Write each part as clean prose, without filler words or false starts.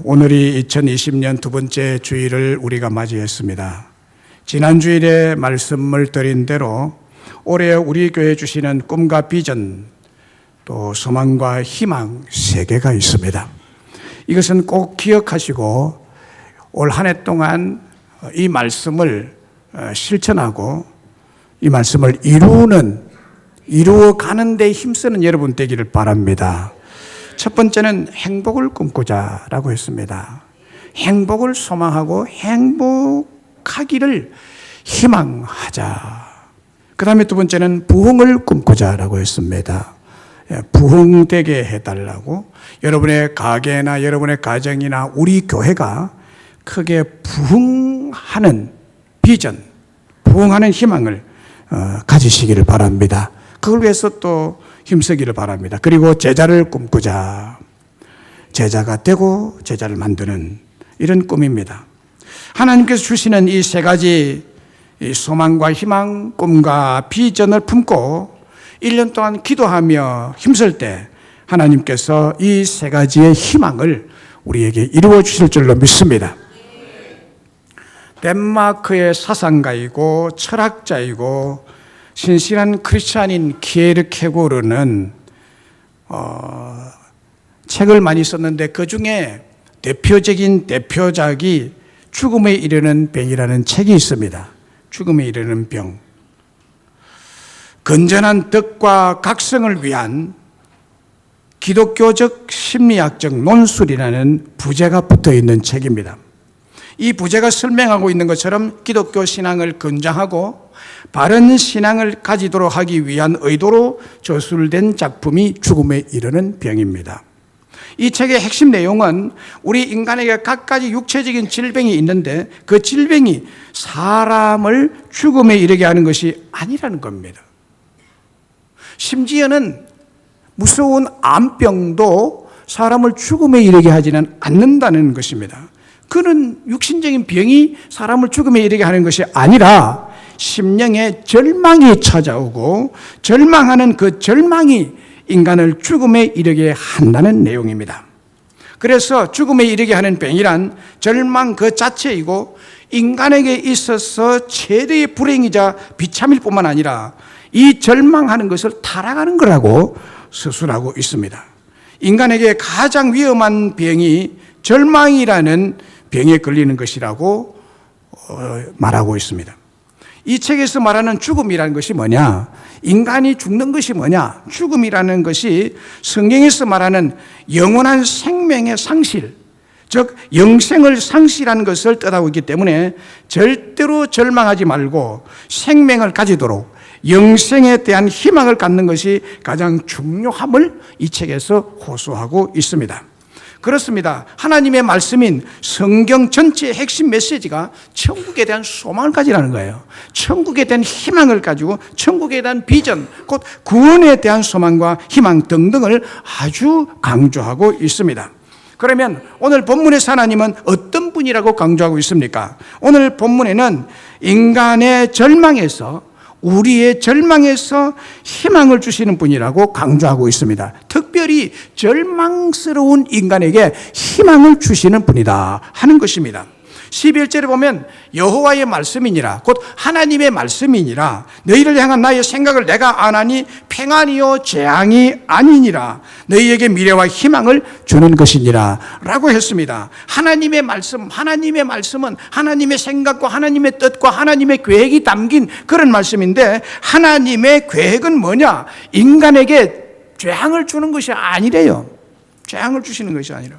오늘이 2020년 두 번째 주일을 우리가 맞이했습니다. 지난 주일에 말씀을 드린 대로 올해 우리 교회 주시는 꿈과 비전, 또 소망과 희망 세 개가 있습니다. 이것은 꼭 기억하시고 올 한 해 동안 이 말씀을 실천하고 이 말씀을 이루어가는 데 힘쓰는 여러분 되기를 바랍니다. 첫 번째는 행복을 꿈꾸자라고 했습니다. 행복을 소망하고 행복하기를 희망하자. 그 다음에 두 번째는 부흥을 꿈꾸자라고 했습니다. 부흥되게 해달라고, 여러분의 가게나 여러분의 가정이나 우리 교회가 크게 부흥하는 비전, 부흥하는 희망을 가지시기를 바랍니다. 그걸 위해서 또 힘쓰기를 바랍니다. 그리고 제자를 꿈꾸자. 제자가 되고 제자를 만드는 이런 꿈입니다. 하나님께서 주시는 이 세 가지 소망과 희망, 꿈과 비전을 품고 1년 동안 기도하며 힘쓸 때 하나님께서 이 세 가지의 희망을 우리에게 이루어 주실 줄로 믿습니다. 덴마크의 사상가이고 철학자이고 신실한 크리스찬인 키에르케고르는 책을 많이 썼는데 그 중에 대표적인 대표작이 죽음에 이르는 병이라는 책이 있습니다. 죽음에 이르는 병. 건전한 덕과 각성을 위한 기독교적 심리학적 논술이라는 부제가 붙어 있는 책입니다. 이 부제가 설명하고 있는 것처럼 기독교 신앙을 건장하고 바른 신앙을 가지도록 하기 위한 의도로 저술된 작품이 죽음에 이르는 병입니다. 이 책의 핵심 내용은 우리 인간에게 각가지 육체적인 질병이 있는데 그 질병이 사람을 죽음에 이르게 하는 것이 아니라는 겁니다. 심지어는 무서운 암병도 사람을 죽음에 이르게 하지는 않는다는 것입니다. 그런 육신적인 병이 사람을 죽음에 이르게 하는 것이 아니라 심령의 절망이 찾아오고 절망하는 그 절망이 인간을 죽음에 이르게 한다는 내용입니다. 그래서 죽음에 이르게 하는 병이란 절망 그 자체이고 인간에게 있어서 최대의 불행이자 비참일 뿐만 아니라 이 절망하는 것을 타락하는 거라고 서술하고 있습니다. 인간에게 가장 위험한 병이 절망이라는 병에 걸리는 것이라고 말하고 있습니다. 이 책에서 말하는 죽음이라는 것이 뭐냐? 인간이 죽는 것이 뭐냐? 죽음이라는 것이 성경에서 말하는 영원한 생명의 상실, 즉 영생을 상실하는 것을 뜻하고 있기 때문에 절대로 절망하지 말고 생명을 가지도록 영생에 대한 희망을 갖는 것이 가장 중요함을 이 책에서 호소하고 있습니다. 그렇습니다. 하나님의 말씀인 성경 전체의 핵심 메시지가 천국에 대한 소망을 가지라는 거예요. 천국에 대한 희망을 가지고 천국에 대한 비전, 곧 구원에 대한 소망과 희망 등등을 아주 강조하고 있습니다. 그러면 오늘 본문에서 하나님은 어떤 분이라고 강조하고 있습니까? 오늘 본문에는 인간의 절망에서, 우리의 절망에서 희망을 주시는 분이라고 강조하고 있습니다. 특별히 절망스러운 인간에게 희망을 주시는 분이다 하는 것입니다. 11절에 보면 여호와의 말씀이니라, 곧 하나님의 말씀이니라, 너희를 향한 나의 생각을 내가 아나니 평안이요 재앙이 아니니라, 너희에게 미래와 희망을 주는 것이니라 라고 했습니다. 하나님의 말씀, 하나님의 말씀은 하나님의 생각과 하나님의 뜻과 하나님의 계획이 담긴 그런 말씀인데, 하나님의 계획은 뭐냐? 인간에게 재앙을 주는 것이 아니래요. 재앙을 주시는 것이 아니라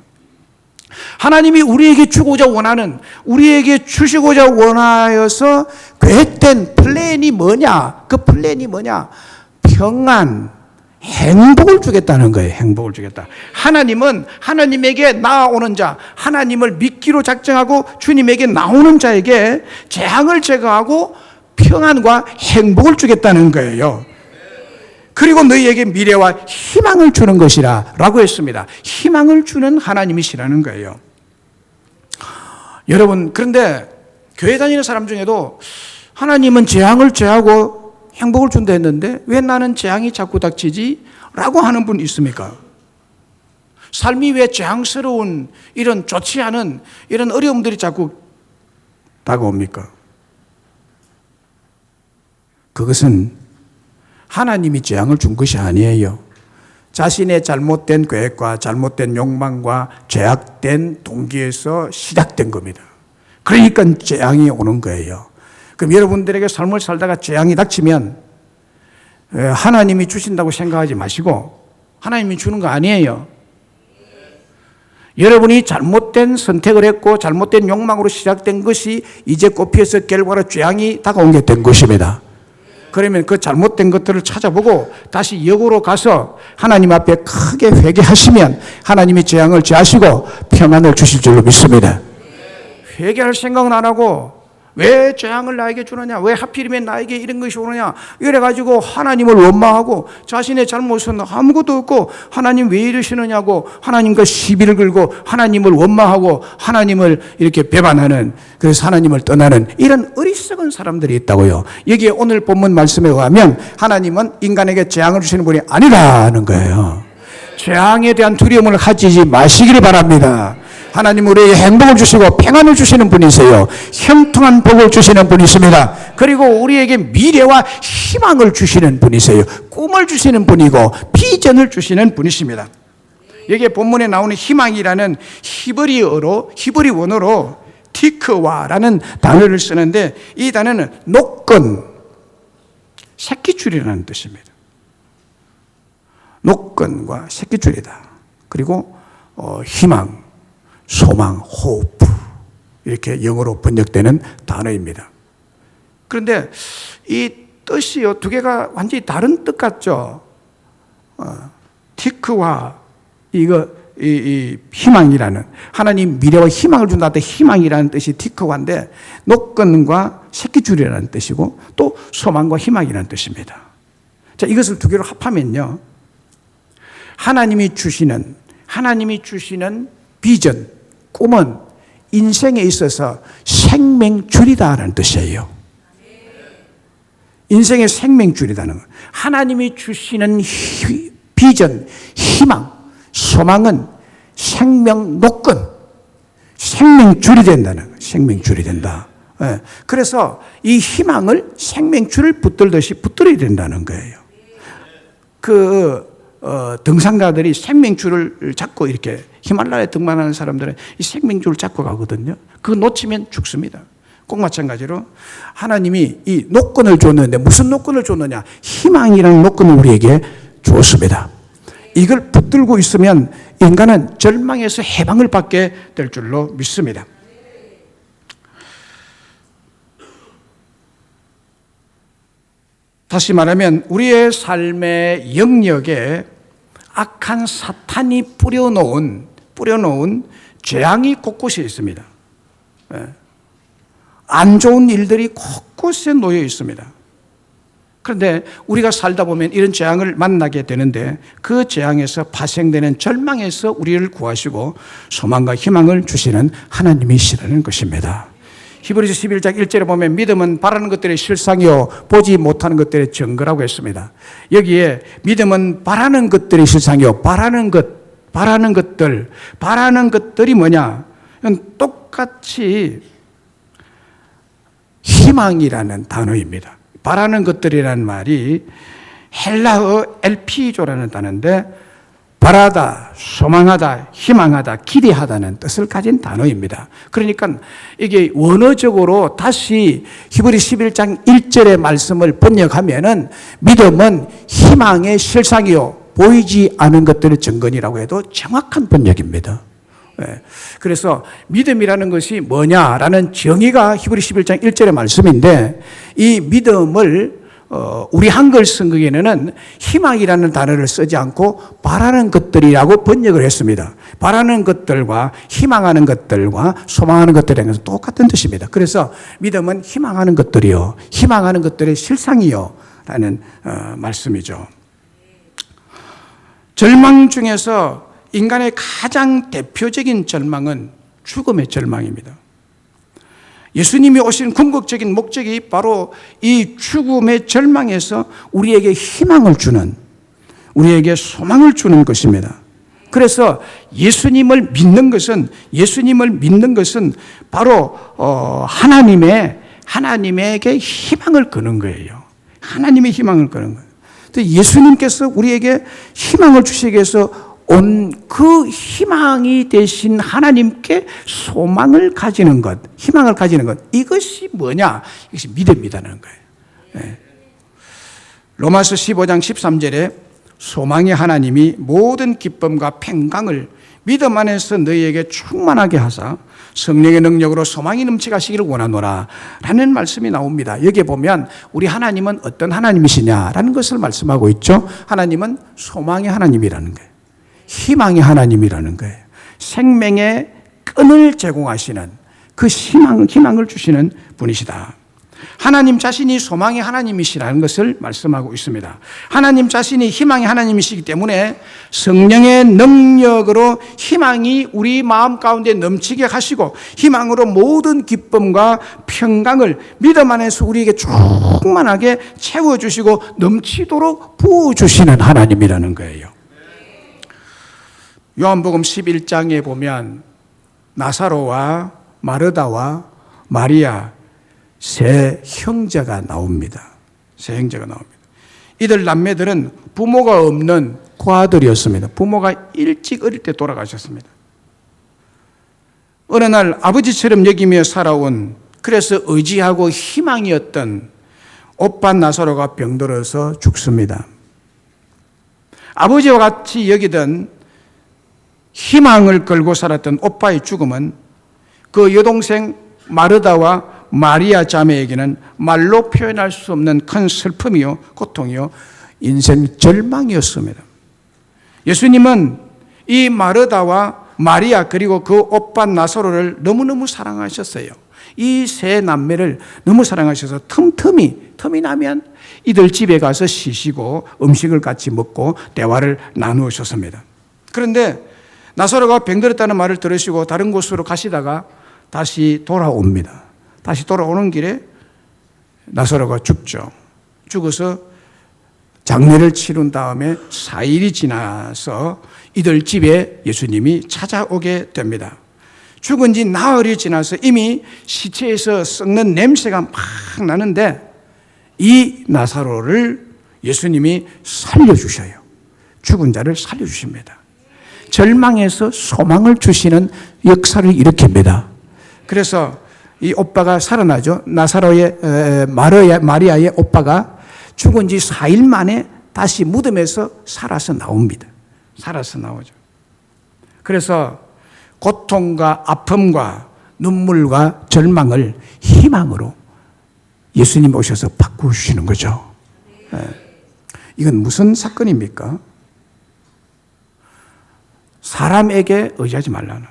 하나님이 우리에게 주고자 원하는, 우리에게 주시고자 원하여서 계획된 플랜이 뭐냐? 그 플랜이 뭐냐? 평안, 행복을 주겠다는 거예요. 행복을 주겠다. 하나님은 하나님에게 나아오는 자, 하나님을 믿기로 작정하고 주님에게 나오는 자에게 재앙을 제거하고 평안과 행복을 주겠다는 거예요. 그리고 너희에게 미래와 희망을 주는 것이라 라고 했습니다. 희망을 주는 하나님이시라는 거예요. 여러분, 그런데 교회 다니는 사람 중에도 하나님은 재앙을 제하고 행복을 준다 했는데 왜 나는 재앙이 자꾸 닥치지? 라고 하는 분 있습니까? 삶이 왜 재앙스러운 이런 좋지 않은 이런 어려움들이 자꾸 다가옵니까? 그것은 하나님이 재앙을 준 것이 아니에요. 자신의 잘못된 계획과 잘못된 욕망과 죄악된 동기에서 시작된 겁니다. 그러니까 재앙이 오는 거예요. 그럼 여러분들에게 삶을 살다가 재앙이 닥치면 하나님이 주신다고 생각하지 마시고 하나님이 주는 거 아니에요. 여러분이 잘못된 선택을 했고 잘못된 욕망으로 시작된 것이 이제 꽃피어서 결과로 재앙이 다가오게 된 것입니다. 그러면 그 잘못된 것들을 찾아보고 다시 역으로 가서 하나님 앞에 크게 회개하시면 하나님이 재앙을 제하시고 평안을 주실 줄로 믿습니다. 회개할 생각은 안 하고 왜 재앙을 나에게 주느냐, 왜 하필이면 나에게 이런 것이 오느냐 이래가지고 하나님을 원망하고 자신의 잘못은 아무것도 없고 하나님 왜 이러시느냐고 하나님과 시비를 걸고 하나님을 원망하고 하나님을 이렇게 배반하는, 그래서 하나님을 떠나는 이런 어리석은 사람들이 있다고요. 여기에 오늘 본문 말씀에 의하면 하나님은 인간에게 재앙을 주시는 분이 아니라는 거예요. 재앙에 대한 두려움을 가지지 마시기를 바랍니다. 하나님 우리에게 행복을 주시고 평안을 주시는 분이세요. 형통한 복을 주시는 분이십니다. 그리고 우리에게 미래와 희망을 주시는 분이세요. 꿈을 주시는 분이고 비전을 주시는 분이십니다. 여기에 본문에 나오는 희망이라는 히브리 원어로 티크와라는 단어를 쓰는데 이 단어는 노건, 새끼줄이라는 뜻입니다. 노건과 새끼줄이다. 그리고 희망, 소망, 호프 이렇게 영어로 번역되는 단어입니다. 그런데 이 뜻이요 두 개가 완전히 다른 뜻 같죠. 티크와 이 희망이라는, 하나님 미래와 희망을 준다 할 때 희망이라는 뜻이 티크와인데 노건과 새끼줄이라는 뜻이고 또 소망과 희망이라는 뜻입니다. 자, 이것을 두 개로 합하면요 하나님이 주시는 비전, 꿈은 인생에 있어서 생명줄이다라는 뜻이에요. 인생의 생명줄이다는 것. 하나님이 주시는 비전, 희망, 소망은 생명 노건, 생명줄이 된다는 거예요. 생명줄이 된다. 그래서 이 희망을 생명줄을 붙들듯이 붙들어야 된다는 거예요. 등산가들이 생명줄을 잡고 이렇게 히말라야에 등반하는 사람들은 이 생명줄을 잡고 가거든요. 그거 놓치면 죽습니다. 꼭 마찬가지로 하나님이 이 노건을 줬는데 무슨 노건을 줬느냐? 희망이라는 노건을 우리에게 주었습니다. 이걸 붙들고 있으면 인간은 절망에서 해방을 받게 될 줄로 믿습니다. 다시 말하면 우리의 삶의 영역에 악한 사탄이 뿌려놓은 재앙이 곳곳에 있습니다. 안 좋은 일들이 곳곳에 놓여 있습니다. 그런데 우리가 살다 보면 이런 재앙을 만나게 되는데 그 재앙에서 파생되는 절망에서 우리를 구하시고 소망과 희망을 주시는 하나님이시라는 것입니다. 히브리서 11장 1절에 보면 믿음은 바라는 것들의 실상이요 보지 못하는 것들의 증거라고 했습니다. 여기에 믿음은 바라는 것들의 실상이요 바라는 것들이 뭐냐? 똑같이 희망이라는 단어입니다. 바라는 것들이라는 말이 헬라어 엘피조라는 단어인데 바라다, 소망하다, 희망하다, 기대하다는 뜻을 가진 단어입니다. 그러니까 이게 원어적으로 다시 히브리 11장 1절의 말씀을 번역하면은 믿음은 희망의 실상이요 보이지 않은 것들의 증거니라고 해도 정확한 번역입니다. 그래서 믿음이라는 것이 뭐냐라는 정의가 히브리 11장 1절의 말씀인데 이 믿음을 우리 한글 성경에는 희망이라는 단어를 쓰지 않고 바라는 것들이라고 번역을 했습니다. 바라는 것들과 희망하는 것들과 소망하는 것들이라는 것은 똑같은 뜻입니다. 그래서 믿음은 희망하는 것들이요 희망하는 것들의 실상이요 라는 말씀이죠. 절망 중에서 인간의 가장 대표적인 절망은 죽음의 절망입니다. 예수님이 오신 궁극적인 목적이 바로 이 죽음의 절망에서 우리에게 희망을 주는, 우리에게 소망을 주는 것입니다. 그래서 예수님을 믿는 것은 바로 하나님에게 희망을 거는 거예요. 하나님의 희망을 거는 거예요. 예수님께서 우리에게 희망을 주시기 위해서 온 그 희망이 되신 하나님께 소망을 가지는 것, 희망을 가지는 것, 이것이 뭐냐? 이것이 믿음이라는 거예요. 네. 로마서 15장 13절에 소망의 하나님이 모든 기쁨과 평강을 믿음 안에서 너희에게 충만하게 하사 성령의 능력으로 소망이 넘치가시기를 원하노라 라는 말씀이 나옵니다. 여기에 보면 우리 하나님은 어떤 하나님이시냐라는 것을 말씀하고 있죠. 하나님은 소망의 하나님이라는 거예요. 희망의 하나님이라는 거예요. 생명의 끈을 제공하시는 그 희망을 주시는 분이시다. 하나님 자신이 소망의 하나님이시라는 것을 말씀하고 있습니다. 하나님 자신이 희망의 하나님이시기 때문에 성령의 능력으로 희망이 우리 마음 가운데 넘치게 하시고 희망으로 모든 기쁨과 평강을 믿음 안에서 우리에게 충만하게 채워주시고 넘치도록 부어주시는 하나님이라는 거예요. 요한복음 11장에 보면 나사로와 마르다와 마리아 세 형제가 나옵니다. 세 형제가 나옵니다. 이들 남매들은 부모가 없는 고아들이었습니다. 부모가 일찍 어릴 때 돌아가셨습니다. 어느 날 아버지처럼 여기며 살아온, 그래서 의지하고 희망이었던 오빠 나사로가 병들어서 죽습니다. 아버지와 같이 여기던 희망을 걸고 살았던 오빠의 죽음은 그 여동생 마르다와 마리아 자매에게는 말로 표현할 수 없는 큰 슬픔이요, 고통이요, 인생 절망이었습니다. 예수님은 이 마르다와 마리아 그리고 그 오빠 나사로를 너무너무 사랑하셨어요. 이 세 남매를 너무 사랑하셔서 틈이 나면 이들 집에 가서 쉬시고 음식을 같이 먹고 대화를 나누셨습니다. 그런데 나사로가 병들었다는 말을 들으시고 다른 곳으로 가시다가 다시 돌아옵니다. 다시 돌아오는 길에 나사로가 죽죠. 죽어서 장례를 치른 다음에 4일이 지나서 이들 집에 예수님이 찾아오게 됩니다. 죽은 지 나흘이 지나서 이미 시체에서 썩는 냄새가 막 나는데 이 나사로를 예수님이 살려주셔요. 죽은 자를 살려주십니다. 절망에서 소망을 주시는 역사를 일으킵니다. 그래서 이 오빠가 살아나죠. 나사로의 마리아의 오빠가 죽은 지 4일 만에 다시 무덤에서 살아서 나옵니다. 살아서 나오죠. 그래서 고통과 아픔과 눈물과 절망을 희망으로 예수님 오셔서 바꾸시는 거죠. 이건 무슨 사건입니까? 사람에게 의지하지 말라는,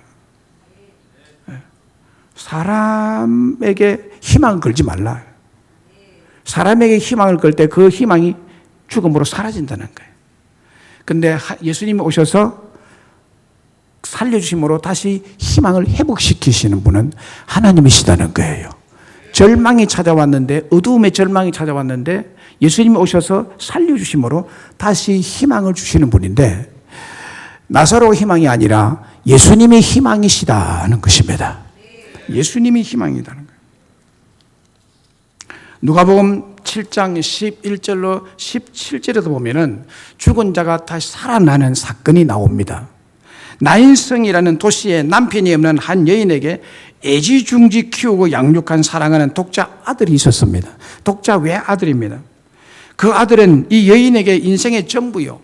사람에게 희망을 걸지 말라. 사람에게 희망을 걸 때 그 희망이 죽음으로 사라진다는 거예요. 근데 예수님이 오셔서 살려주심으로 다시 희망을 회복시키시는 분은 하나님이시다는 거예요. 절망이 찾아왔는데, 어두움의 절망이 찾아왔는데 예수님이 오셔서 살려주심으로 다시 희망을 주시는 분인데, 나사로의 희망이 아니라 예수님이 희망이시다는 것입니다. 예수님이 희망이라는 거예요. 누가복음 7장 11절로 17절에도 보면은 죽은 자가 다시 살아나는 사건이 나옵니다. 나인성이라는 도시에 남편이 없는 한 여인에게 애지중지 키우고 양육한 사랑하는 독자 아들이 있었습니다. 독자 외아들입니다. 그 아들은 이 여인에게 인생의 전부요,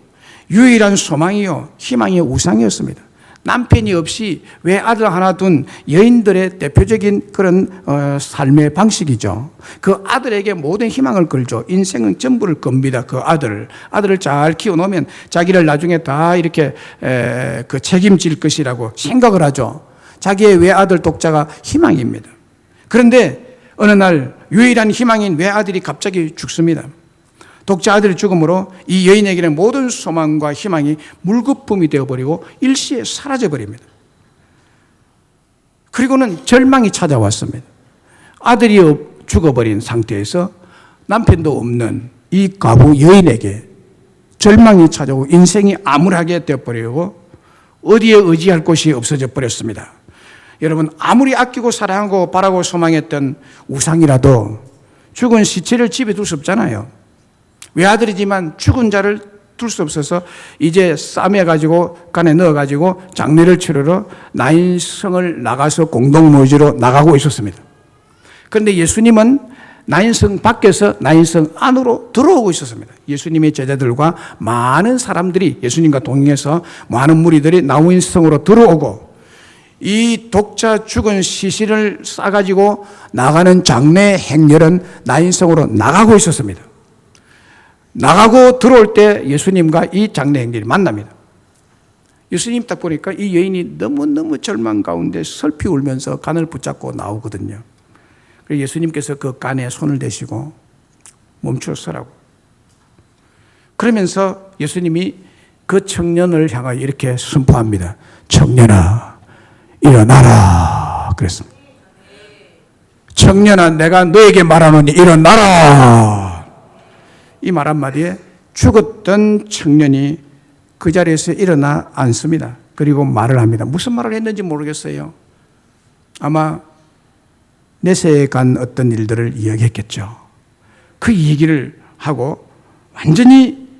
유일한 소망이요, 희망의 우상이었습니다. 남편이 없이 외아들 하나 둔 여인들의 대표적인 그런 삶의 방식이죠. 그 아들에게 모든 희망을 걸죠. 인생은 전부를 겁니다. 그 아들을 잘 키워놓으면 자기를 나중에 다 이렇게 그 책임질 것이라고 생각을 하죠. 자기의 외아들 독자가 희망입니다. 그런데 어느 날 유일한 희망인 외아들이 갑자기 죽습니다. 독자 아들이 죽음으로 이 여인에게는 모든 소망과 희망이 물거품이 되어버리고 일시에 사라져버립니다. 그리고는 절망이 찾아왔습니다. 아들이 죽어버린 상태에서 남편도 없는 이 과부 여인에게 절망이 찾아오고 인생이 암울하게 되어버리고 어디에 의지할 곳이 없어져 버렸습니다. 여러분, 아무리 아끼고 사랑하고 바라고 소망했던 우상이라도 죽은 시체를 집에 둘 수 없잖아요. 외아들이지만 죽은 자를 둘 수 없어서 이제 싸매가지고 간에 넣어가지고 장례를 치르러 나인성을 나가서 공동묘지로 나가고 있었습니다. 그런데 예수님은 나인성 밖에서 나인성 안으로 들어오고 있었습니다. 예수님의 제자들과 많은 사람들이 예수님과 동행해서 많은 무리들이 나인성으로 들어오고 이 독자 죽은 시신을 싸가지고 나가는 장례 행렬은 나인성으로 나가고 있었습니다. 나가고 들어올 때 예수님과 이 장례 행렬이 만납니다. 예수님 딱 보니까 이 여인이 너무너무 절망 가운데 슬피 울면서 간을 붙잡고 나오거든요. 그래서 예수님께서 그 간에 손을 대시고 멈추어 서라고. 그러면서 예수님이 그 청년을 향하여 이렇게 선포합니다. 청년아, 일어나라. 그랬습니다. 청년아, 내가 너에게 말하노니 일어나라. 이 말 한마디에 죽었던 청년이 그 자리에서 일어나 앉습니다. 그리고 말을 합니다. 무슨 말을 했는지 모르겠어요. 아마 내세에 간 어떤 일들을 이야기했겠죠. 그 얘기를 하고 완전히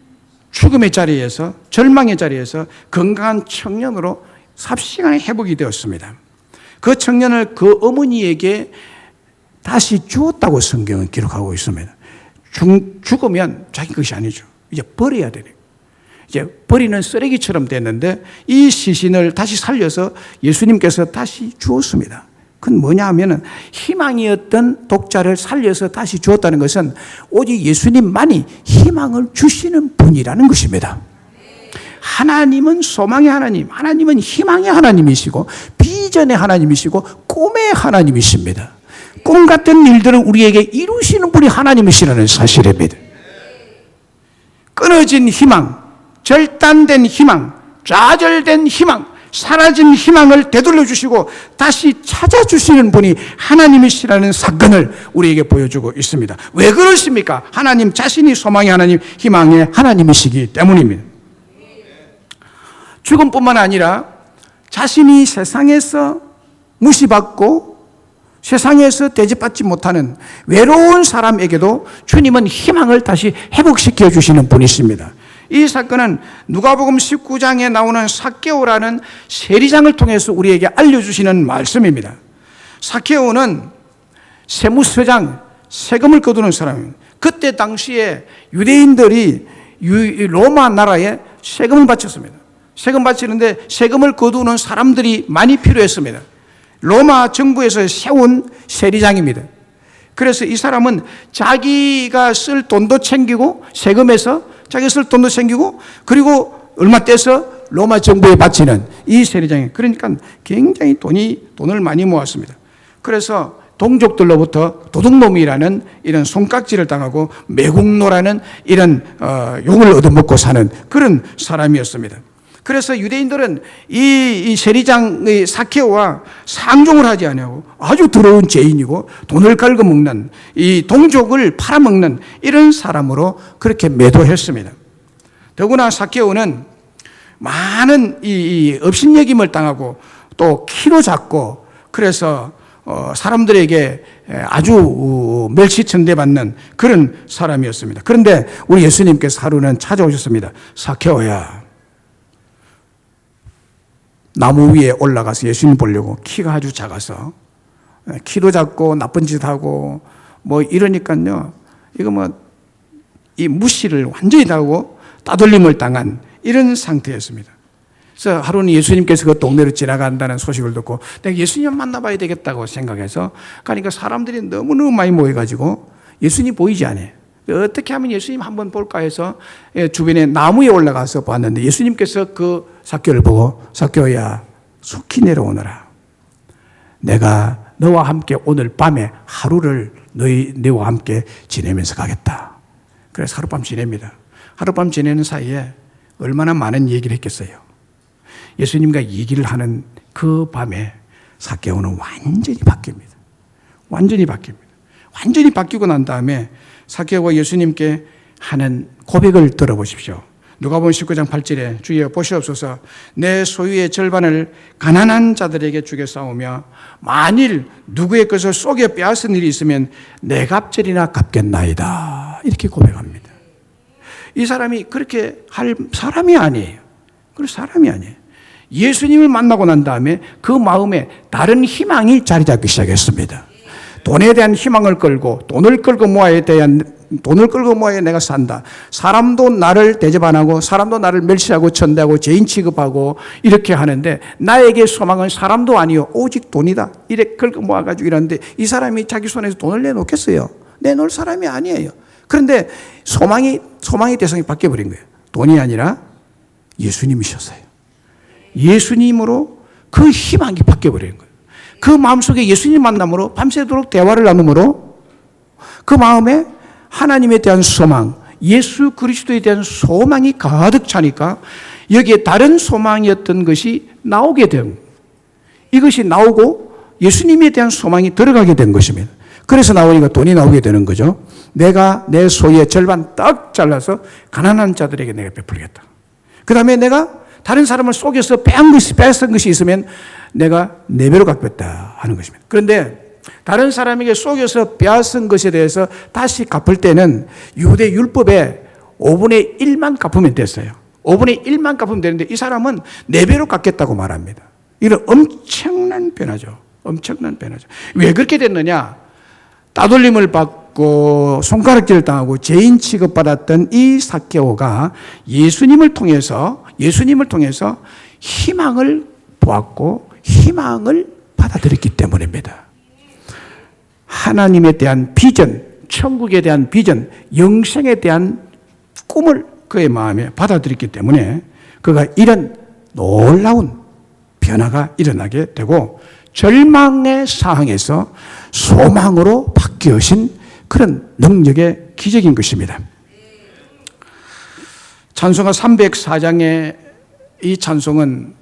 죽음의 자리에서, 절망의 자리에서 건강한 청년으로 삽시간에 회복이 되었습니다. 그 청년을 그 어머니에게 다시 주었다고 성경은 기록하고 있습니다. 죽으면 자기 것이 아니죠. 이제 버려야 되네. 이제 버리는 쓰레기처럼 됐는데 이 시신을 다시 살려서 예수님께서 다시 주었습니다. 그건 뭐냐 하면은 희망이었던 독자를 살려서 다시 주었다는 것은 오직 예수님만이 희망을 주시는 분이라는 것입니다. 하나님은 소망의 하나님, 하나님은 희망의 하나님이시고 비전의 하나님이시고 꿈의 하나님이십니다. 꿈 같은 일들을 우리에게 이루시는 분이 하나님이시라는 사실입니다. 끊어진 희망, 절단된 희망, 좌절된 희망, 사라진 희망을 되돌려 주시고 다시 찾아주시는 분이 하나님이시라는 사건을 우리에게 보여주고 있습니다. 왜 그러십니까? 하나님 자신이 소망의 하나님, 희망의 하나님이시기 때문입니다. 죽음뿐만 아니라 자신이 세상에서 무시받고 세상에서 대접받지 못하는 외로운 사람에게도 주님은 희망을 다시 회복시켜 주시는 분이십니다. 이 사건은 누가복음 19장에 나오는 삭개오라는 세리장을 통해서 우리에게 알려주시는 말씀입니다. 삭개오는 세무서장, 세금을 거두는 사람입니다. 그때 당시에 유대인들이 로마 나라에 세금을 바쳤습니다. 세금 바치는데 세금을 거두는 사람들이 많이 필요했습니다. 로마 정부에서 세운 세리장입니다. 그래서 이 사람은 자기가 쓸 돈도 챙기고 세금에서 자기가 쓸 돈도 챙기고 그리고 얼마 떼서 로마 정부에 바치는 이 세리장이 그러니까 굉장히 돈을 많이 모았습니다. 그래서 동족들로부터 도둑놈이라는 이런 손깍지를 당하고 매국노라는 이런 욕을 얻어먹고 사는 그런 사람이었습니다. 그래서 유대인들은 이 세리장의 삭개오와 상종을 하지 아니하고 아주 더러운 죄인이고 돈을 갉아먹는 이 동족을 팔아먹는 이런 사람으로 그렇게 매도했습니다. 더구나 삭개오는 많은 이 업신여김을 당하고 또 키도 작고 그래서 사람들에게 아주 멸시천대받는 그런 사람이었습니다. 그런데 우리 예수님께서 하루는 찾아오셨습니다. 삭개오야, 나무 위에 올라가서 예수님 보려고 키가 아주 작아서 키도 작고 나쁜 짓 하고 뭐 이러니까요. 이거 이 무시를 완전히 당하고 따돌림을 당한 이런 상태였습니다. 그래서 하루는 예수님께서 그 동네로 지나간다는 소식을 듣고 내가 예수님 만나봐야 되겠다고 생각해서 가니까 사람들이 너무너무 많이 모여가지고 예수님 보이지 않아요. 어떻게 하면 예수님 한번 볼까 해서 주변에 나무에 올라가서 봤는데 예수님께서 그 삭개오를 보고 삭개오야 속히 내려오너라. 내가 너와 함께 오늘 밤에 하루를 너와 함께 지내면서 가겠다. 그래서 하룻밤 지냅니다. 하룻밤 지내는 사이에 얼마나 많은 얘기를 했겠어요. 예수님과 얘기를 하는 그 밤에 삭개오는 완전히 바뀝니다. 완전히 바뀝니다. 완전히 바뀌고 난 다음에 삭개오가 예수님께 하는 고백을 들어보십시오. 누가복음 19장 8절에 주여 보시옵소서 내 소유의 절반을 가난한 자들에게 주겠사오며 만일 누구의 것을 속여 빼앗은 일이 있으면 내 갑절이나 갚겠나이다. 이렇게 고백합니다. 이 사람이 그렇게 할 사람이 아니에요. 그런 사람이 아니에요. 예수님을 만나고 난 다음에 그 마음에 다른 희망이 자리 잡기 시작했습니다. 돈에 대한 희망을 끌고 돈을 끌고 모아야 내가 산다. 사람도 나를 대접 안 하고 사람도 나를 멸시하고 천대하고 죄인 취급하고 이렇게 하는데 나에게 소망은 사람도 아니요 오직 돈이다. 이렇게 끌고 모아가지고 이러는데 이 사람이 자기 손에서 돈을 내놓겠어요? 내놓을 사람이 아니에요. 그런데 소망의 대상이 바뀌어버린 거예요. 돈이 아니라 예수님이셨어요. 예수님으로 그 희망이 바뀌어버린 거예요. 그 마음속에 예수님 만남으로 밤새도록 대화를 나누므로 그 마음에 하나님에 대한 소망, 예수 그리스도에 대한 소망이 가득 차니까 여기에 다른 소망이었던 것이 나오게 된, 이것이 나오고 예수님에 대한 소망이 들어가게 된 것입니다. 그래서 나오니까 돈이 나오게 되는 거죠. 내가 내 소유의 절반 딱 잘라서 가난한 자들에게 내가 베풀겠다. 그 다음에 내가 다른 사람을 속여서 뺏은 것이 있으면 내가 4배로 갚겠다 하는 것입니다. 그런데 다른 사람에게 속여서 빼앗은 것에 대해서 다시 갚을 때는 유대 율법에 5분의 1만 갚으면 됐어요. 5분의 1만 갚으면 되는데 이 사람은 4배로 갚겠다고 말합니다. 이런 엄청난 변화죠. 엄청난 변화죠. 왜 그렇게 됐느냐? 따돌림을 받고 손가락질을 당하고 죄인 취급받았던 이 삭개오가 예수님을 통해서 희망을 보았고 희망을 받아들였기 때문입니다. 하나님에 대한 비전, 천국에 대한 비전, 영생에 대한 꿈을 그의 마음에 받아들였기 때문에 그가 이런 놀라운 변화가 일어나게 되고 절망의 상황에서 소망으로 바뀌어진 그런 능력의 기적인 것입니다. 찬송가 304장의 이 찬송은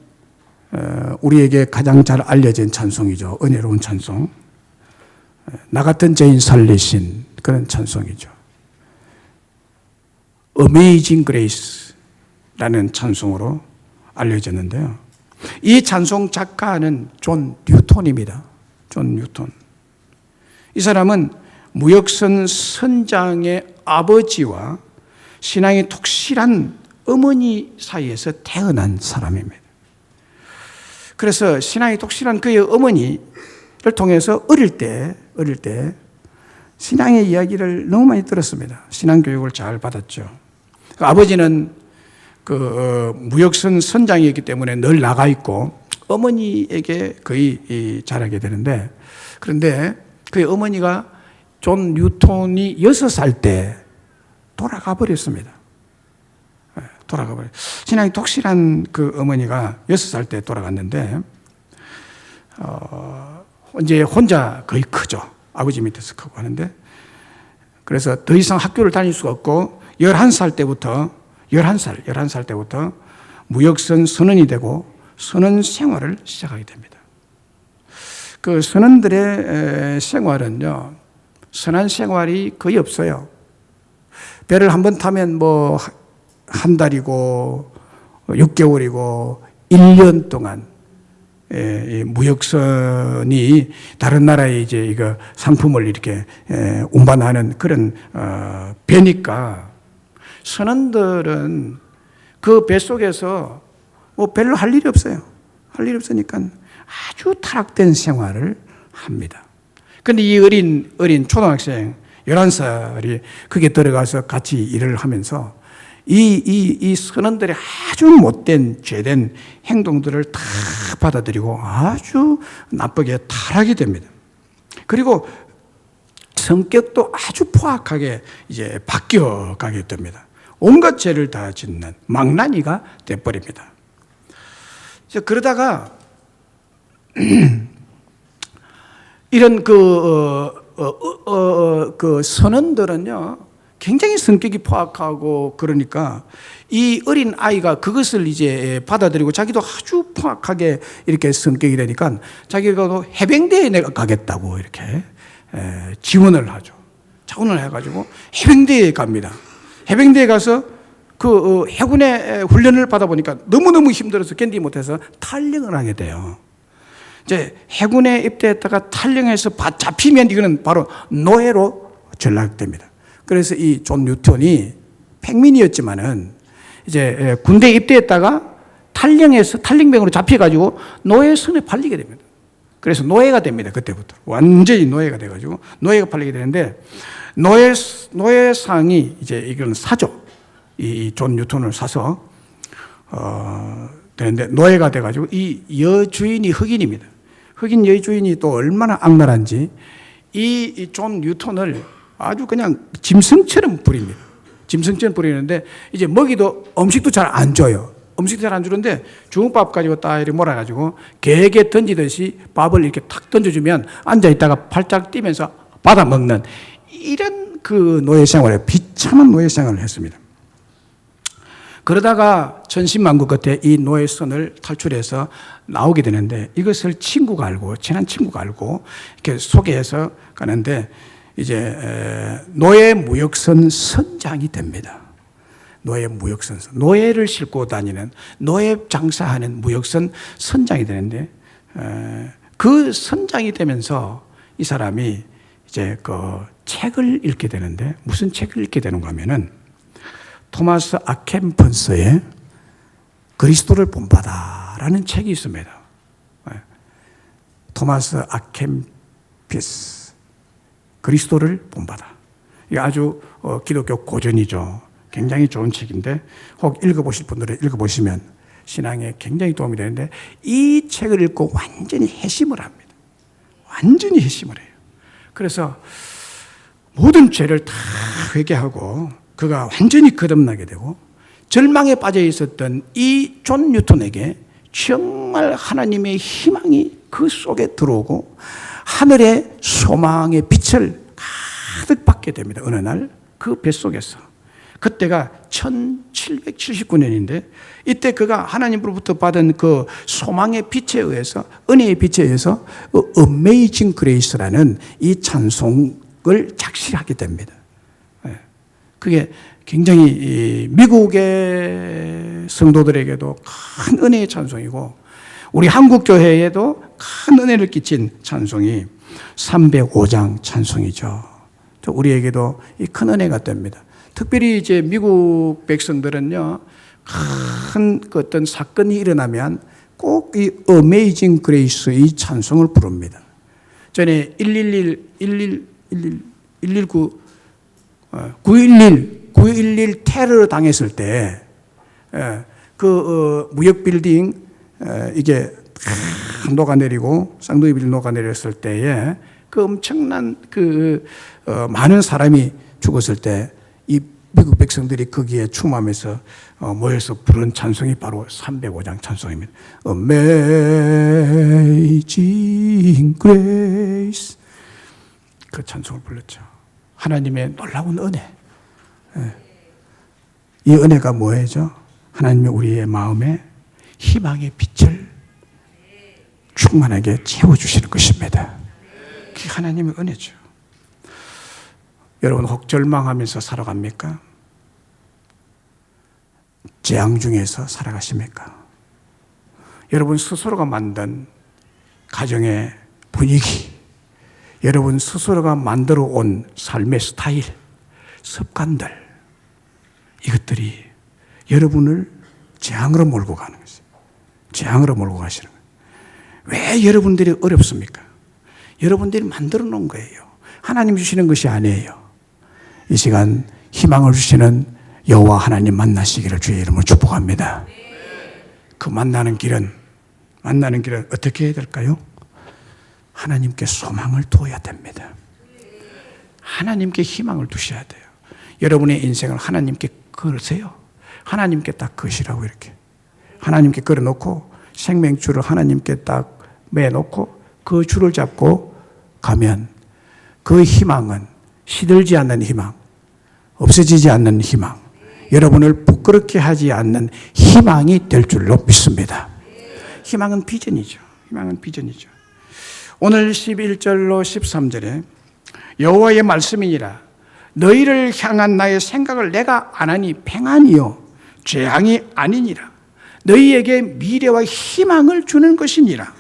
우리에게 가장 잘 알려진 찬송이죠. 은혜로운 찬송. 나 같은 죄인 살리신 그런 찬송이죠. Amazing Grace라는 찬송으로 알려졌는데요. 이 찬송 작가는 존 뉴턴입니다. 존 뉴턴. 이 사람은 무역선 선장의 아버지와 신앙이 독실한 어머니 사이에서 태어난 사람입니다. 그래서 신앙이 독실한 그의 어머니를 통해서 어릴 때 신앙의 이야기를 너무 많이 들었습니다. 신앙 교육을 잘 받았죠. 아버지는 무역선 선장이었기 때문에 늘 나가 있고 어머니에게 거의 자라게 되는데, 그런데 그의 어머니가 존 뉴턴이 6살 때 돌아가 버렸습니다. 돌아가 버렸어요. 신앙이 독실한 그 어머니가 6살 때 돌아갔는데, 이제 혼자 거의 크죠. 아버지 밑에서 크고 하는데, 그래서 더 이상 학교를 다닐 수가 없고, 11살 때부터 무역선 선원이 되고 선원 생활을 시작하게 됩니다. 그 선원들의 생활은요, 선한 생활이 거의 없어요. 배를 한번 타면 한 달이고 6개월이고 1년 동안 무역선이 다른 나라에 이제 이거 상품을 이렇게 운반하는 그런 배니까 선원들은 그 배 속에서 별로 할 일이 없어요. 할 일이 없으니까 아주 타락된 생활을 합니다. 그런데 이 어린 초등학생 11살이 거기에 들어가서 같이 일을 하면서 이 선원들의 아주 못된 죄된 행동들을 다 받아들이고 아주 나쁘게 타락이 됩니다. 그리고 성격도 아주 포악하게 이제 바뀌어가게 됩니다. 온갖 죄를 다 짓는 망나니가 돼버립니다. 그러다가 이런 그 선원들은요, 굉장히 성격이 포악하고 그러니까 이 어린 아이가 그것을 이제 받아들이고 자기도 아주 포악하게 이렇게 성격이 되니까 자기가 해병대에 내가 가겠다고 이렇게 지원을 하죠. 자원을 해가지고 해병대에 갑니다. 해병대에 가서 해군의 훈련을 받아보니까 너무너무 힘들어서 견디지 못해서 탈영을 하게 돼요. 이제 해군에 입대했다가 탈영해서 잡히면 이거는 바로 노예로 전락됩니다. 그래서 이 존 뉴턴이 평민이었지만은 이제 군대에 입대했다가 탈영해서 탈영병으로 잡혀가지고 노예 손에 팔리게 됩니다. 그래서 노예가 됩니다. 그때부터 완전히 노예가 돼가지고 노예가 팔리게 되는데 노예상이 이제 이건 사죠. 이 존 뉴턴을 사서 되는데 노예가 돼가지고 이 여주인이 흑인입니다. 흑인 여주인이 또 얼마나 악랄한지 이 존 뉴턴을 아주 그냥 짐승처럼 부립니다. 짐승처럼 부리는데 이제 먹이도 음식도 잘 안 줘요. 음식도 잘 안 주는데 주먹밥 가지고 딱 이렇게 몰아가지고 개에게 던지듯이 밥을 이렇게 탁 던져주면 앉아있다가 팔짝 뛰면서 받아 먹는 이런 그 노예 생활에 비참한 노예 생활을 했습니다. 그러다가 천신만고 끝에 이 노예선을 탈출해서 나오게 되는데 이것을 친구가 알고 친한 친구가 알고 이렇게 소개해서 가는데 이제 노예 무역선 선장이 됩니다. 노예 무역선 노예를 싣고 다니는 노예 장사하는 무역선 선장이 되는데 그 선장이 되면서 이 사람이 이제 그 책을 읽게 되는데 무슨 책을 읽게 되는가 하면은 토마스 아켐펀스의 그리스도를 본받아라는 책이 있습니다. 토마스 아켐피스 그리스도를 본받아. 이게 아주 기독교 고전이죠. 굉장히 좋은 책인데 혹 읽어보실 분들은 읽어보시면 신앙에 굉장히 도움이 되는데 이 책을 읽고 완전히 회심을 합니다. 완전히 회심을 해요. 그래서 모든 죄를 다 회개하고 그가 완전히 거듭나게 되고 절망에 빠져 있었던 이 존 뉴턴에게 정말 하나님의 희망이 그 속에 들어오고 하늘의 소망의 빛을 가득 받게 됩니다. 어느 날 그 뱃속에서. 그때가 1779년인데 이때 그가 하나님으로부터 받은 그 소망의 빛에 의해서 은혜의 빛에 의해서 Amazing Grace라는 이 찬송을 작시하게 됩니다. 그게 굉장히 미국의 성도들에게도 큰 은혜의 찬송이고 우리 한국교회에도 큰 은혜를 끼친 찬송이 305장 찬송이죠. 우리에게도 이 큰 은혜가 됩니다. 특별히 이제 미국 백성들은요, 큰 어떤 사건이 일어나면 꼭 이 Amazing Grace 이 찬송을 부릅니다. 전에 9.11 테러 당했을 때, 무역 빌딩, 이게 녹아내리고, 쌍둥이 빌딩 녹아내렸을 때에 그 엄청난 많은 사람이 죽었을 때 이 미국 백성들이 거기에 충만해서 모여서 부른 찬송이 바로 305장 찬송입니다. Amazing Grace 그 찬송을 불렀죠. 하나님의 놀라운 은혜. 이 은혜가 뭐예요? 하나님이 우리의 마음에 희망의 빛을 충만하게 채워주시는 것입니다. 그게 하나님의 은혜죠. 여러분 혹 절망하면서 살아갑니까? 재앙 중에서 살아가십니까? 여러분 스스로가 만든 가정의 분위기, 여러분 스스로가 만들어 온 삶의 스타일, 습관들, 이것들이 여러분을 재앙으로 몰고 가는 것이에요. 재앙으로 몰고 가시는 거예요. 왜 여러분들이 어렵습니까? 여러분들이 만들어 놓은 거예요. 하나님 주시는 것이 아니에요. 이 시간 희망을 주시는 여호와 하나님 만나시기를 주의 이름으로 축복합니다. 그 만나는 길은 어떻게 해야 될까요? 하나님께 소망을 두어야 됩니다. 하나님께 희망을 두셔야 돼요. 여러분의 인생을 하나님께 걸으세요. 하나님께 딱 거시라고 이렇게. 하나님께 걸어놓고 생명줄을 하나님께 딱 매놓고 그 줄을 잡고 가면 그 희망은 시들지 않는 희망, 없어지지 않는 희망, 여러분을 부끄럽게 하지 않는 희망이 될 줄로 믿습니다. 희망은 비전이죠. 희망은 비전이죠. 오늘 11절로 13절에 여호와의 말씀이니라 너희를 향한 나의 생각을 내가 안 하니 평안이요 재앙이 아니니라. 너희에게 미래와 희망을 주는 것이니라.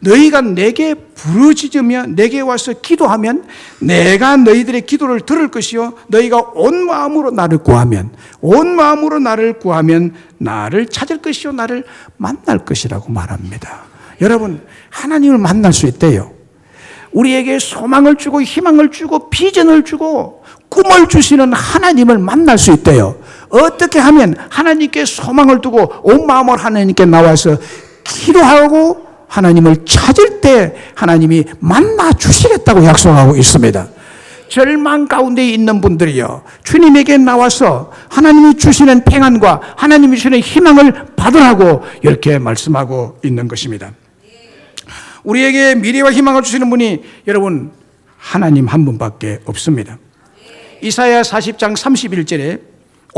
너희가 내게 부르짖으며 내게 와서 기도하면 내가 너희들의 기도를 들을 것이요 너희가 온 마음으로 나를 구하면 나를 찾을 것이요 나를 만날 것이라고 말합니다. 여러분, 하나님을 만날 수 있대요. 우리에게 소망을 주고 희망을 주고 비전을 주고 꿈을 주시는 하나님을 만날 수 있대요. 어떻게 하면 하나님께 소망을 두고 온 마음으로 하나님께 나와서 기도하고 하나님을 찾을 때 하나님이 만나 주시겠다고 약속하고 있습니다. 절망 가운데 있는 분들이요, 주님에게 나와서 하나님이 주시는 평안과 하나님이 주시는 희망을 받으라고 이렇게 말씀하고 있는 것입니다. 우리에게 미래와 희망을 주시는 분이 여러분 하나님 한 분밖에 없습니다. 이사야 40장 31절에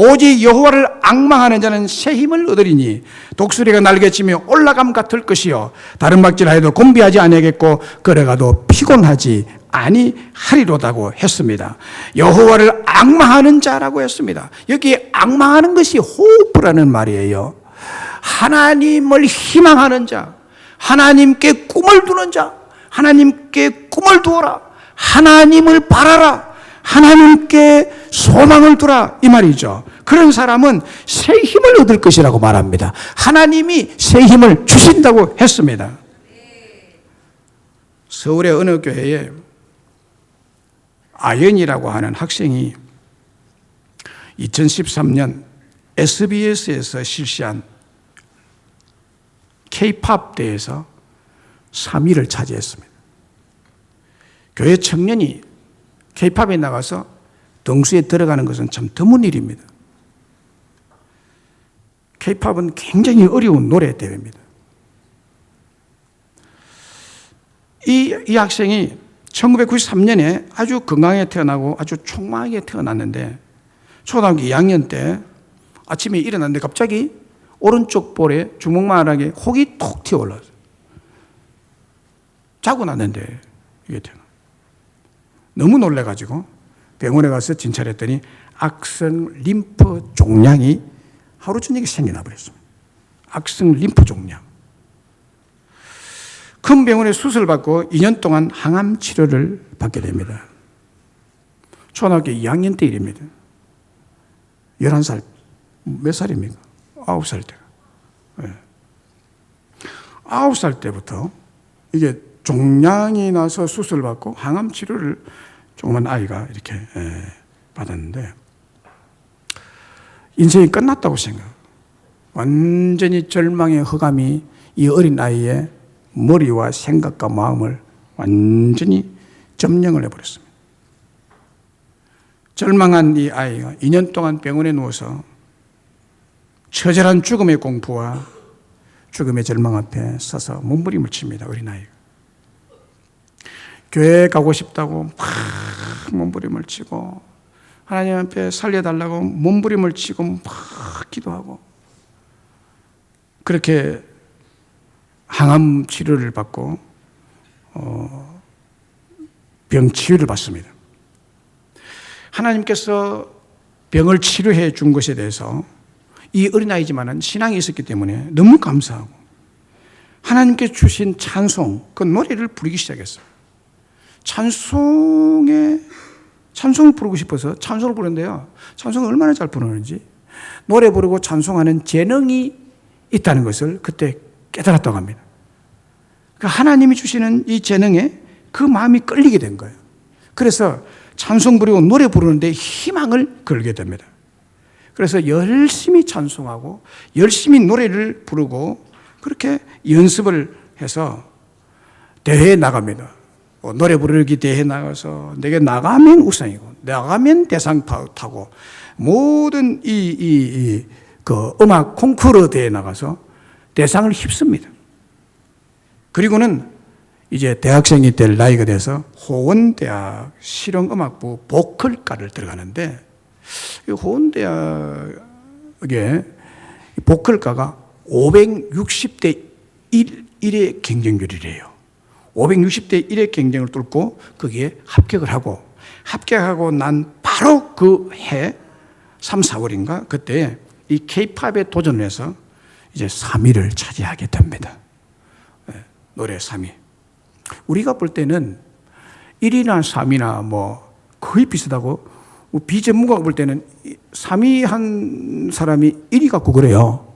오직 여호와를 앙망하는 자는 새 힘을 얻으리니 독수리가 날개치며 올라감 같을 것이요 다른 박질하여도 곤비하지 아니하겠고 걸어가도 피곤하지 아니하리로다고 했습니다. 여호와를 앙망하는 자라고 했습니다. 여기 앙망하는 것이 호프라는 말이에요. 하나님을 희망하는 자, 하나님께 꿈을 두는 자, 하나님께 꿈을 두어라, 하나님을 바라라, 하나님께 소망을 두라, 이 말이죠. 그런 사람은 새 힘을 얻을 것이라고 말합니다. 하나님이 새 힘을 주신다고 했습니다. 서울의 어느 교회에 아연이라고 하는 학생이 2013년 SBS에서 실시한 K-팝 대회에서 3위를 차지했습니다. 교회 청년이 K-팝에 나가서 등수에 들어가는 것은 참 드문 일입니다. K-팝은 굉장히 어려운 노래 대회입니다. 이 학생이 1993년에 아주 건강하게 태어나고 아주 촉망하게 태어났는데 초등학교 2학년 때 아침에 일어났는데 갑자기 오른쪽 볼에 주먹만하게 혹이 톡 튀어올랐어요. 자고 났는데 이게 되나. 너무 놀래가지고 병원에 가서 진찰했더니 악성 림프 종양이 하루 저녁에 생겨나 버렸습니다. 악성 림프 종양. 큰 병원에 수술받고 2년 동안 항암 치료를 받게 됩니다. 초등학교 2학년 때 일입니다. 11살, 몇 살입니까? 9살 때가. 네. 9살 때부터 이게 종양이 나서 수술받고 항암 치료를 조그만 아이가 이렇게 받았는데 인생이 끝났다고 생각. 완전히 절망의 흑암이 이 어린 아이의 머리와 생각과 마음을 완전히 점령을 해버렸습니다. 절망한 이 아이가 2년 동안 병원에 누워서 처절한 죽음의 공포와 죽음의 절망 앞에 서서 몸부림을 칩니다. 어린아이가. 교회에 가고 싶다고 막 몸부림을 치고 하나님 앞에 살려달라고 몸부림을 치고 막 기도하고 그렇게 항암 치료를 받고 병 치유를 받습니다. 하나님께서 병을 치료해 준 것에 대해서 이 어린아이지만은 신앙이 있었기 때문에 너무 감사하고 하나님께 주신 찬송, 그 노래를 부르기 시작했어요. 찬송을 부르고 싶어서 찬송을 부르는데요. 찬송을 얼마나 잘 부르는지 노래 부르고 찬송하는 재능이 있다는 것을 그때 깨달았다고 합니다. 그러니까 하나님이 주시는 이 재능에 그 마음이 끌리게 된 거예요. 그래서 찬송 부르고 노래 부르는데 희망을 걸게 됩니다. 그래서 열심히 찬송하고 열심히 노래를 부르고 그렇게 연습을 해서 대회에 나갑니다. 노래 부르기 대회에 나가서 내가 나가면 우상이고 나가면 대상 타고 모든 그 음악 콩쿠르 대회에 나가서 대상을 휩습니다. 그리고는 이제 대학생이 될 나이가 돼서 호원대학 실용음악부 보컬과를 들어가는데 이 호원대학의 보컬과가 560대 1의 경쟁률이래요. 560대 1의 경쟁을 뚫고 거기에 합격하고 난 바로 그 해 3, 4월인가 그때 이 K-팝에 도전을 해서 이제 3위를 차지하게 됩니다. 노래 3위. 우리가 볼 때는 1위나 3위나 뭐 거의 비슷하고, 비전문가가 볼 때는 3위 한 사람이 1위 갖고 그래요.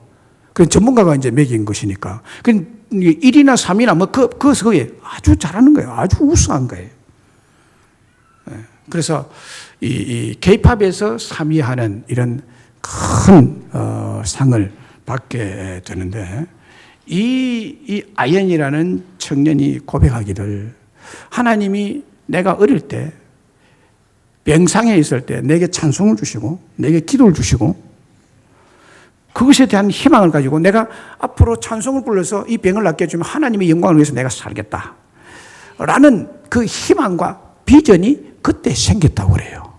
그 전문가가 이제 매긴 것이니까. 그 1위나 3위나 뭐 그 서에 아주 잘하는 거예요. 아주 우수한 거예요. 그래서 이 K-팝에서 3위 하는 이런 큰 상을 받게 되는데, 이 아연이라는 청년이 고백하기를, 하나님이 내가 어릴 때 병상에 있을 때 내게 찬송을 주시고 내게 기도를 주시고 그것에 대한 희망을 가지고 내가 앞으로 찬송을 불러서 이 병을 낫게 해주면 하나님의 영광을 위해서 내가 살겠다 라는 그 희망과 비전이 그때 생겼다고 그래요.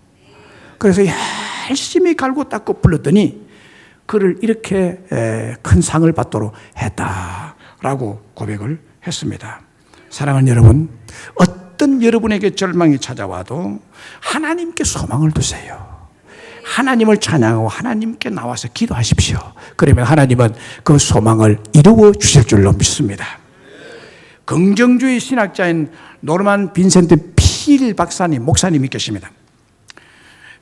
그래서 열심히 갈고 닦고 불렀더니 그를 이렇게 큰 상을 받도록 했다라고 고백을 했습니다. 사랑하는 여러분, 어떤 여러분에게 절망이 찾아와도 하나님께 소망을 두세요. 하나님을 찬양하고 하나님께 나와서 기도하십시오. 그러면 하나님은 그 소망을 이루어 주실 줄로 믿습니다. 긍정주의 신학자인 노르만 빈센트 필 박사님, 목사님이 계십니다.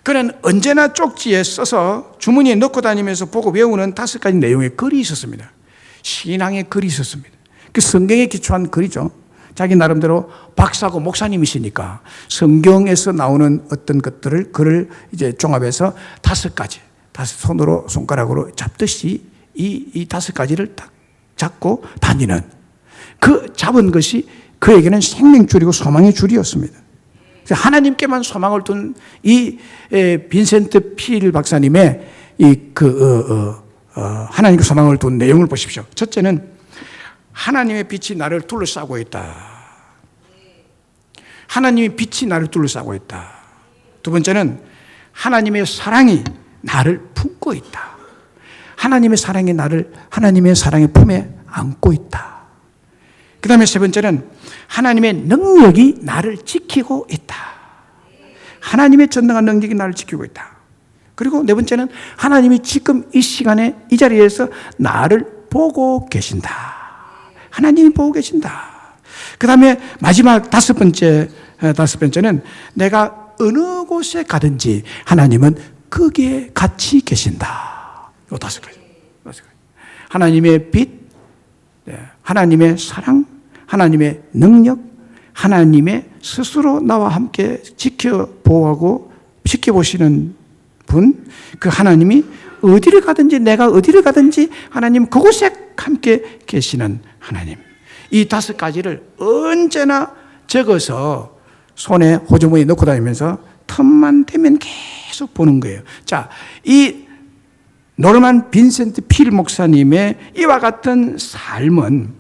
그는 언제나 쪽지에 써서 주머니에 넣고 다니면서 보고 외우는 5가지 내용의 글이 있었습니다. 신앙의 글이 있었습니다. 그 성경에 기초한 글이죠. 자기 나름대로 박사고 목사님이시니까 성경에서 나오는 어떤 것들을 글을 이제 종합해서 5가지, 손으로 손가락으로 잡듯이 이 5가지를 딱 잡고 다니는, 그 잡은 것이 그에게는 생명줄이고 소망의 줄이었습니다. 하나님께만 소망을 둔 이 빈센트 필 박사님의 하나님께 소망을 둔 내용을 보십시오. 첫째는 하나님의 빛이 나를 둘러싸고 있다. 하나님의 빛이 나를 둘러싸고 있다. 두 번째는 하나님의 사랑이 나를 품고 있다. 하나님의 사랑이 나를 하나님의 사랑의 품에 안고 있다. 그 다음에 세 번째는 하나님의 능력이 나를 지키고 있다. 하나님의 전능한 능력이 나를 지키고 있다. 그리고 네 번째는 하나님이 지금 이 시간에 이 자리에서 나를 보고 계신다. 하나님이 보고 계신다. 그 다음에 마지막 다섯 번째는 내가 어느 곳에 가든지 하나님은 거기에 같이 계신다. 이 5가지. 하나님의 빛, 하나님의 사랑, 하나님의 능력, 하나님의 스스로 나와 함께 보호하고 지켜보시는 분, 그 하나님이 어디를 가든지 내가 어디를 가든지 하나님 그곳에 함께 계시는 하나님. 이 5가지를 언제나 적어서 손에 호주머니에 넣고 다니면서 틈만 되면 계속 보는 거예요. 자, 이 노르만 빈센트 필 목사님의 이와 같은 삶은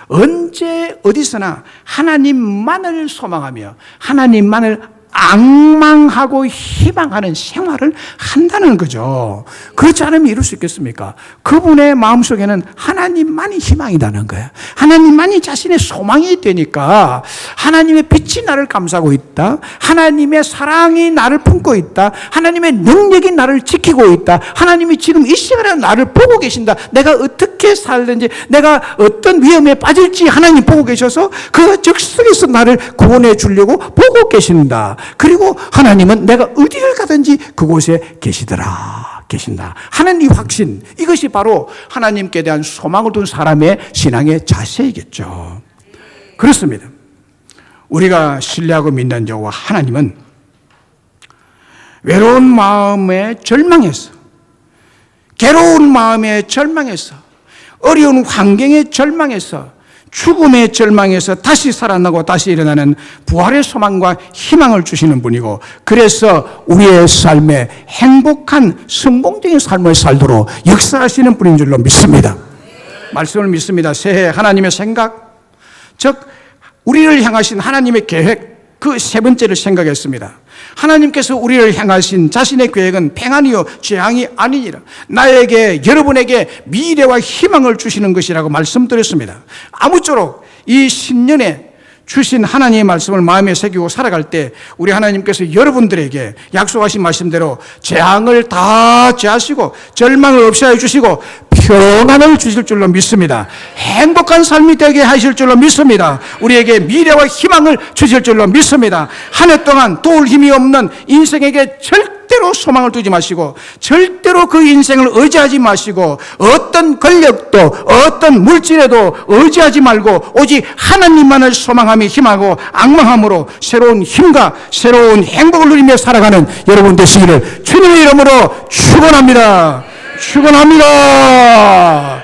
언제 어디서나 하나님만을 소망하며 하나님만을 앙망하고 희망하는 생활을 한다는 거죠. 그렇지 않으면 이룰 수 있겠습니까? 그분의 마음속에는 하나님만이 희망이라는 거예요. 하나님만이 자신의 소망이 되니까 하나님의 빛이 나를 감싸고 있다. 하나님의 사랑이 나를 품고 있다. 하나님의 능력이 나를 지키고 있다. 하나님이 지금 이 시간에 나를 보고 계신다. 내가 어떻게 살든지 내가 어떤 위험에 빠질지 하나님 보고 계셔서 그 적석에서 나를 구원해 주려고 보고 계신다. 그리고 하나님은 내가 어디를 가든지 그곳에 계신다 하는 이 확신, 이것이 바로 하나님께 대한 소망을 둔 사람의 신앙의 자세이겠죠. 그렇습니다. 우리가 신뢰하고 믿는 여호와 하나님은 외로운 마음에 절망해서, 괴로운 마음에 절망해서, 어려운 환경에 절망해서, 죽음의 절망에서 다시 살아나고 다시 일어나는 부활의 소망과 희망을 주시는 분이고, 그래서 우리의 삶에 행복한 성공적인 삶을 살도록 역사하시는 분인 줄로 믿습니다. 말씀을 믿습니다. 새해 하나님의 생각, 즉 우리를 향하신 하나님의 계획, 그 세 번째를 생각했습니다. 하나님께서 우리를 향하신 자신의 계획은 평안이요 재앙이 아니니라. 나에게, 여러분에게 미래와 희망을 주시는 것이라고 말씀드렸습니다. 아무쪼록 이 신년에 주신 하나님의 말씀을 마음에 새기고 살아갈 때 우리 하나님께서 여러분들에게 약속하신 말씀대로 재앙을 다 제하시고 절망을 없애해 주시고 평안을 주실 줄로 믿습니다. 행복한 삶이 되게 하실 줄로 믿습니다. 우리에게 미래와 희망을 주실 줄로 믿습니다. 한 해 동안 도울 힘이 없는 인생에게 절대로 소망을 두지 마시고 절대로 그 인생을 의지하지 마시고 어떤 권력도 어떤 물질에도 의지하지 말고 오직 하나님만을 소망하며 힘하고 앙망함으로 새로운 힘과 새로운 행복을 누리며 살아가는 여러분 되시기를 주님의 이름으로 축원합니다. 축원합니다.